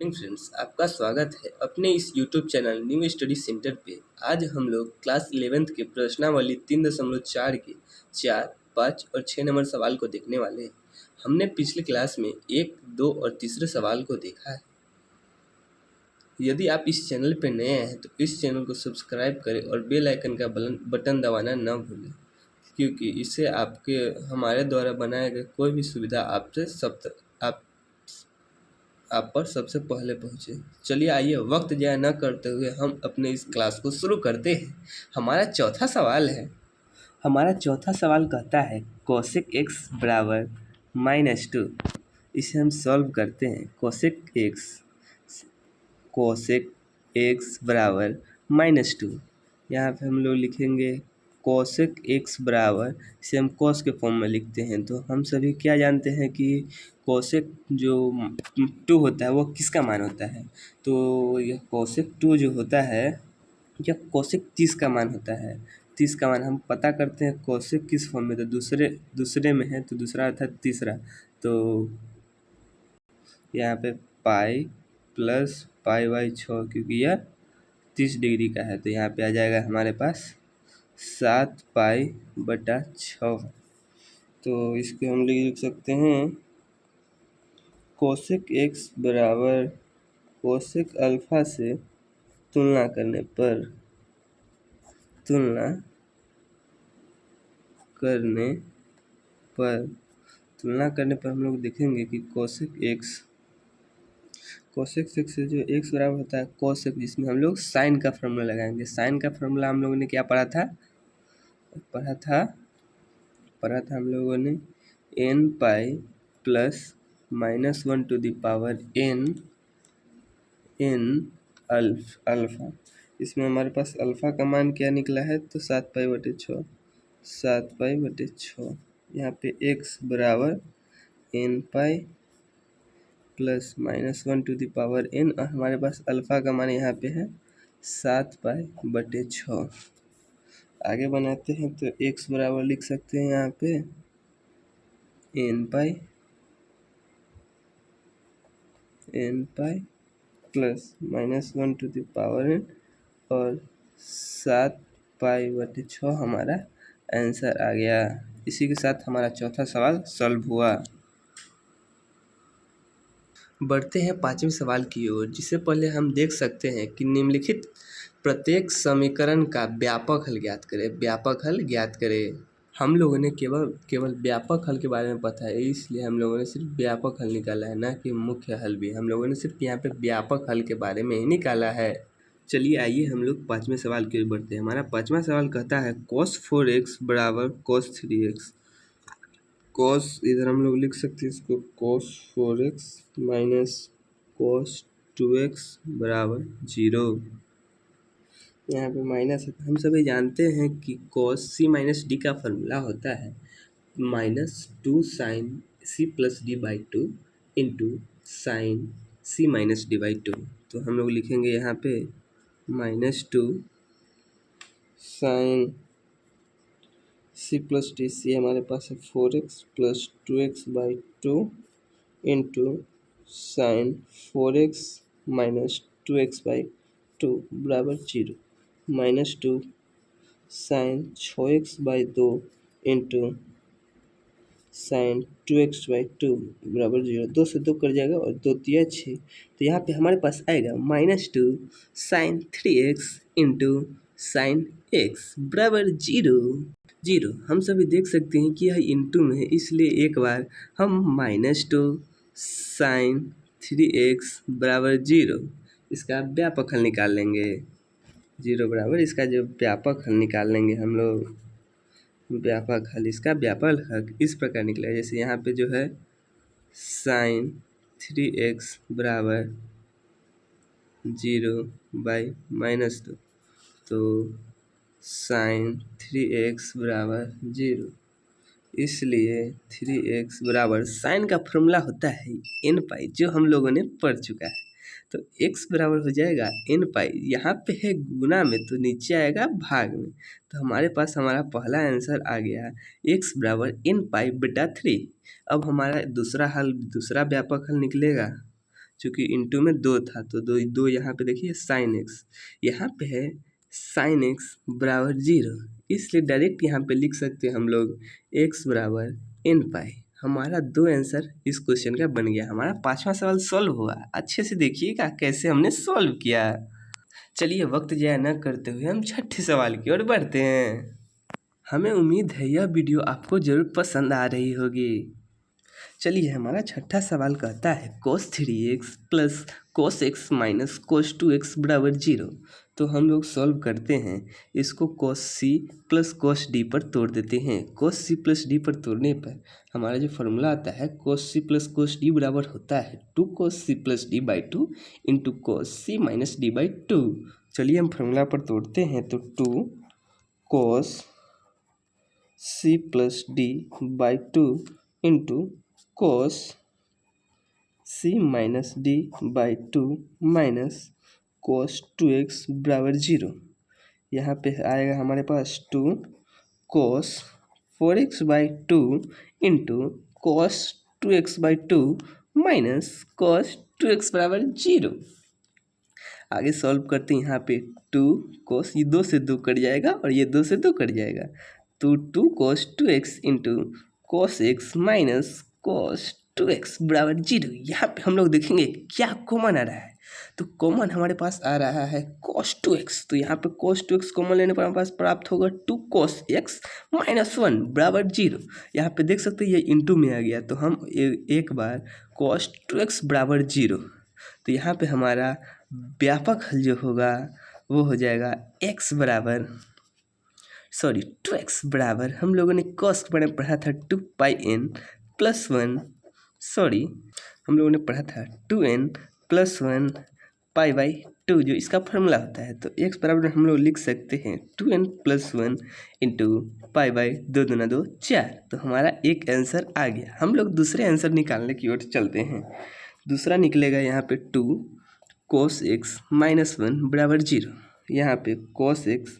Morning friends, आपका स्वागत है अपने इस YouTube channel new study centre पे। आज हम लोग क्लास 11th के प्रश्नावली 3.4 के 4, 5 और 6 नंबर सवाल को देखने वाले हैं। हमने पिछले क्लास में 1, 2 और तीसरे सवाल को देखा है। यदि आप इस चैनल पे नए हैं तो इस चैनल को सब्सक्राइब करें और बेल आइकन का बटन दबाना न भूलें, क्योंकि इससे आपके हमारे द्वारा बनाए गए कोई भी सुविधा आप पर सबसे पहले पहुँचे। चलिए आइए वक्त ज़ाया न करते हुए हम अपने इस क्लास को शुरू करते हैं। हमारा चौथा सवाल कहता है कोसेक एक्स बराबर -2। इसे हम सॉल्व करते हैं। कोसेक एक्स बराबर -2। यहाँ पे हम लोग लिखेंगे कोसेक एक्स बराबर, इसे हम कॉस के फॉर्म में लिखते हैं। तो हम सभी क्या जानते हैं कि कोसेक जो 2 होता है वो किसका मान होता है। तो यह कोसेक 2 जो होता है यह कोसेक 30 का मान होता है। 30 का मान हम पता करते हैं कोसेक किस फॉर्म में, तो दूसरे में है, तो दूसरा अर्थात तीसरा। तो यहाँ पे पाई प्लस पाई/6, क्योंकि यह 30 डिग्री का है, तो यहाँ पे आ जाएगा हमारे पास 7 पाई/6। तो इसको हम लिख सकते हैं कोसेक एक्स बराबर कोसेक अल्फा से तुलना करने पर हम लोग देखेंगे कि कोसेक एक्स से जो एक्स बराबर होता है कोसेक, जिसमें हम लोग साइन का फॉर्मूला लगाएंगे। साइन का फॉर्मूला हम लोगों ने क्या पढ़ा था हम लोगों ने n pi plus -1 to the power n alpha. इसमें हमारे पास अल्फा का मान क्या निकला है, तो 7 पाई/6। यहाँ पे x बराबर n pi plus -1 to the power n, और हमारे पास अल्फा का मान यहाँ पे है 7 पाई/6। आगे बनाते हैं तो x बराबर लिख सकते हैं यहाँ पे n pi plus -1 to the power n और 7 पाई/6 हमारा आंसर आ गया। इसी के साथ हमारा चौथा सवाल सॉल्व हुआ। बढ़ते हैं पांचवें सवाल की ओर, जिससे पहले हम देख सकते हैं कि निम्नलिखित प्रत्येक समीकरण का व्यापक हल ज्ञात करें। हम लोगों ने केवल व्यापक हल के बारे में पता है, इसलिए हम लोगों ने सिर्फ व्यापक हल निकाला है, ना कि मुख्य हल भी। हम लोगों ने सिर्फ यहाँ पे व्यापक हल के बारे में ही निकाला है। चलिए आइए हम लोग पाँचवें सवाल की ओर बढ़ते हैं। हमारा पाँचवा सवाल कहता है cos 4x बराबर cos 3x। इधर हम लोग लिख सकते हैं इसको cos 4x minus cos 2x बराबर 0। यहाँ पे माइनस है। हम सभी जानते हैं कि cos c-d का फॉर्मूला होता है -2 sin c+d/2 into sin c-d/2। तो हम लोग लिखेंगे यहाँ पे -2 sin c+d, हमारे पास है 4x plus 2x/2 into sine 4x minus 2x/2 बराबर 0, -2 sign 6x/2 into sine 2x/2 बराबर 0। 2 से 2 कर जाएगा और 2 तिया 6, तो यहाँ पे हमारे पास आएगा -2 sign 3x into sine x बराबर 0। हम सभी देख सकते हैं कि यह इंटू में है, इसलिए एक बार हम -2 साइन 3x बराबर 0 इसका व्यापक हल निकाल लेंगे। 0 बराबर इसका जो व्यापक हल निकाल लेंगे हम लोग। इसका व्यापक हल इस प्रकार निकलेगा, जैसे यहाँ पे जो है साइन 3x बराबर 0/-2, तो साइन 3x बराबर 0, इसलिए 3x बराबर साइन का फॉर्मूला होता है n पाई, जो हम लोगों ने पढ़ चुका है। तो x बराबर हो जाएगा n पाई, यहाँ पे है गुना में तो नीचे आएगा भाग में। तो हमारे पास हमारा पहला आंसर आ गया x बराबर n पाई/3। अब हमारा दूसरा व्यापक हल निकलेगा, चूँकि इंटू में 2 था तो दो दो यहाँ पे देखिए साइन एक्स, यहाँ पे है साइन एक्स बराबर 0, इसलिए डायरेक्ट यहाँ पे लिख सकते हैं हम लोग एक्स बराबर एन पाई। हमारा 2 आंसर इस क्वेश्चन का बन गया। हमारा 5वां सवाल सॉल्व हुआ। अच्छे से देखिएगा कैसे हमने सॉल्व किया। चलिए वक्त ज़ाया न करते हुए हम 6ठे सवाल की ओर बढ़ते हैं। हमें उम्मीद है यह वीडियो आपको ज़रूर पसंद आ रही होगी। चलिए हमारा 6ठा सवाल कहता है cos 3x plus cos x minus cos 2x बराबर 0। तो हम लोग सॉल्व करते हैं, इसको cos c plus cos d पर तोड़ देते हैं। cos c प्लस d पर तोड़ने पर हमारा जो फॉर्मूला आता है cos c plus cos d बराबर होता है 2 cos c plus d by 2 into cos c minus d by 2। चलिए हम फॉर्मूला पर तोड़ते हैं तो 2 cos c plus d by 2 into cos c minus d by 2 minus cos 2x बराबर 0। यहाँ पे आएगा हमारे पास 2 cos 4x by 2 into cos 2x by 2 minus cos 2x बराबर 0। आगे सॉल्व करते हैं। यहाँ पे 2 cos, ये 2 से 2 कट जाएगा और ये 2 से 2 कट जाएगा, तो 2 cos 2x into cos x minus cos 2x बराबर 0। यहाँ पे हम लोग देखेंगे क्या कॉमन आ रहा है, तो कॉमन हमारे पास आ रहा है cos 2x, तो यहाँ पे cos 2x कॉमन लेने पर हमारे पास प्राप्त होगा 2 cos x माइनस 1 बराबर 0। यहाँ पे देख सकते हैं ये इंटू में आ गया, तो हम एक बार cos 2x बराबर 0, तो यहाँ पे हमारा व्यापक हल जो होगा वो हो जाएगा x बराबर 2x बराबर, हम लोगों ने cos के बारे में पढ़ा था 2 पाई n प्लस 1, हम लोगों ने पढ़ा था 2n प्लस 1 पाई बाई 2 जो इसका फार्मूला होता है। तो x बराबर हम लोग लिख सकते हैं 2n plus 1 into pi by 2 दूना 2 4। तो हमारा एक आंसर आ गया। हम लोग दूसरे आंसर निकालने की ओर चलते हैं। दूसरा निकलेगा यहाँ पे 2 cos x माइनस 1 बराबर 0। यहाँ पे cos x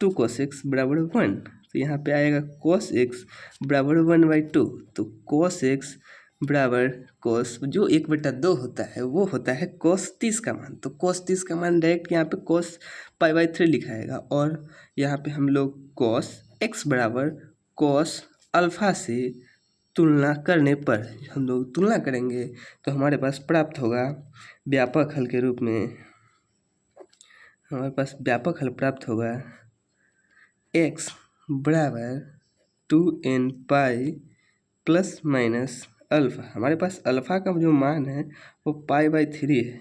2 cos x बराबर 1, तो यहाँ पे आएगा cos x बराबर 1 बाई 2। तो cos x बराबर cos जो 1/2 होता है वो होता है cos 30 का मान, तो cos 30 का मान डायरेक्ट यहाँ पे cos पाई बाई 3 लिखाएगा। और यहाँ पे हम लोग cos x बराबर cos अल्फ़ा से तुलना करने पर हम लोग तुलना करेंगे तो हमारे पास प्राप्त होगा व्यापक हल के रूप में, हमारे पास व्यापक हल प्राप्त होगा x बराबर 2n pi plus minus alpha. हमारे पास अल्फ़ा का जो मान है वो पाई बाई 3 है,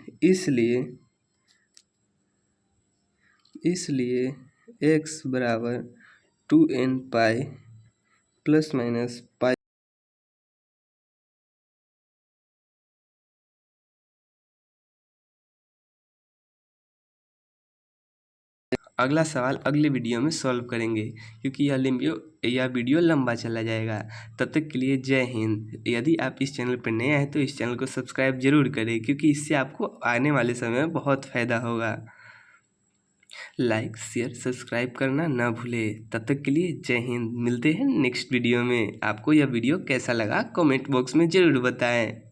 इसलिए x बराबर 2n pi plus minus pi. अगला सवाल अगले वीडियो में सॉल्व करेंगे, क्योंकि यह वीडियो लंबा चला जाएगा। तब तक के लिए जय हिंद। यदि आप इस चैनल पर नए हैं तो इस चैनल को सब्सक्राइब जरूर करें, क्योंकि इससे आपको आने वाले समय में बहुत फ़ायदा होगा। लाइक शेयर सब्सक्राइब करना ना भूलें। तब तक के लिए जय हिंद। मिलते हैं नेक्स्ट वीडियो में। आपको यह वीडियो कैसा लगा कमेंट बॉक्स में ज़रूर बताएं।